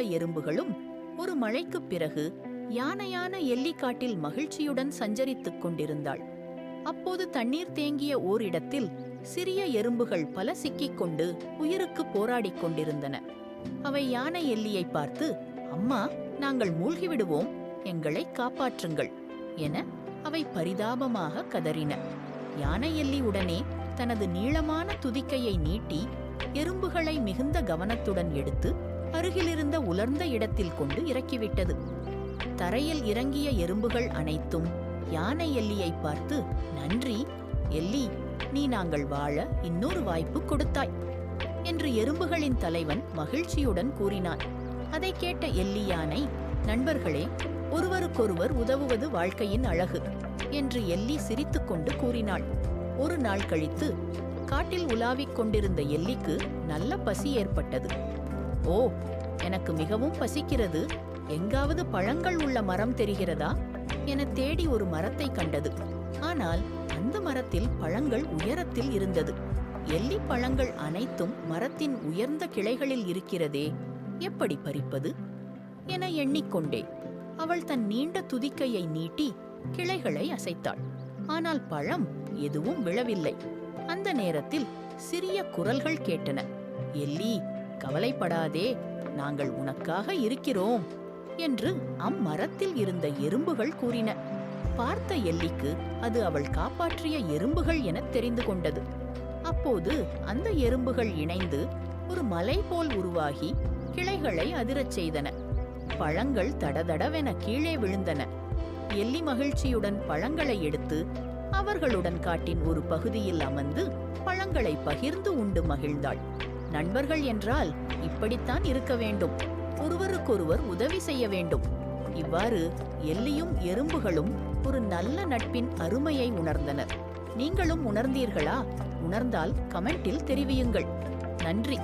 எறும்புகளும் ஒரு மழைக்குப் பிறகு யானையான எல்லி காட்டில் மகிழ்ச்சியுடன் சஞ்சரித்துக் கொண்டிருந்தாள். அப்போது தண்ணீர் தேங்கிய ஓரிடத்தில் சிறிய எறும்புகள் பல சிக்கிக் கொண்டு உயிருக்கு போராடிக் கொண்டிருந்தன. அவை யானை எல்லியை பார்த்து, அம்மா, நாங்கள் மூழ்கிவிடுவோம், எங்களை காப்பாற்றுங்கள் என அவை பரிதாபமாக கதறின. யானை எல்லி உடனே தனது நீளமான துதிக்கையை நீட்டி எறும்புகளை மிகுந்த கவனத்துடன் எடுத்து அருகிலிருந்த உலர்ந்த இடத்தில் கொண்டு இறக்கிவிட்டது. தரையில் இறங்கிய எறும்புகள் அனைத்தும் யானை எல்லியை பார்த்து, நன்றி எல்லி, நீ நாங்கள் வாழ இன்னொரு வாய்ப்பு கொடுத்தாய் என்று எறும்புகளின் தலைவன் மகிழ்ச்சியுடன் கூறினான். அதை கேட்ட எல்லி யானை, நண்பர்களே, ஒருவருக்கொருவர் உதவுவது வாழ்க்கையின் அழகு என்று எல்லி சிரித்துக்கொண்டு கூறினாள். ஒரு நாள் கழித்து காட்டில் உலாவிக் கொண்டிருந்த எல்லிக்கு நல்ல பசி ஏற்பட்டது. ஓ, எனக்கு மிகவும் பசிக்கிறது, எங்காவது பழங்கள் உள்ள மரம் தெரிகிறதா என தேடி ஒரு மரத்தை கண்டது. ஆனால் அந்த மரத்தில் பழங்கள் உயரத்தில் இருந்தது. எல்லி பழங்கள் அனைத்தும் மரத்தின் உயர்ந்த கிளைகளில் இருக்கிறதே, எப்படி பறிப்பது என எண்ணிக்கொண்டே அவள் தன் நீண்ட துதிக்கையை நீட்டி கிளைகளை அசைத்தாள். ஆனால் பழம் எதுவும் விழவில்லை. அந்த நேரத்தில் சிறிய குரல்கள் கேட்டன. எல்லி, கவலைப்படாதே, நாங்கள் உனக்காக இருக்கிறோம் என்று அம்மரத்தில் இருந்த எறும்புகள் கூறின. பார்த்த எல்லிக்கு அது அவள் காப்பாற்றிய எறும்புகள் என தெரிந்து கொண்டது. அப்போது அந்த எறும்புகள் இணைந்து ஒரு மலை போல் உருவாகி கிளைகளை அதிரச் செய்தன. பழங்கள் தடதடவென கீழே விழுந்தன. எல்லி மகிழ்ச்சியுடன் பழங்களை எடுத்து அவர்களுடன் காட்டின் ஒரு பகுதியில் அமர்ந்து பழங்களை பகிர்ந்து உண்டு மகிழ்ந்தாள். நண்பர்கள் என்றால் இப்படித்தான் இருக்க வேண்டும், ஒருவருக்கொருவர் உதவி செய்ய வேண்டும். இவ்வாறு எல்லியும் எறும்புகளும் ஒரு நல்ல நட்பின் அருமையை உணர்ந்தனர். நீங்களும் உணர்ந்தீர்களா? உணர்ந்தால் கமெண்டில் தெரிவியுங்கள். நன்றி.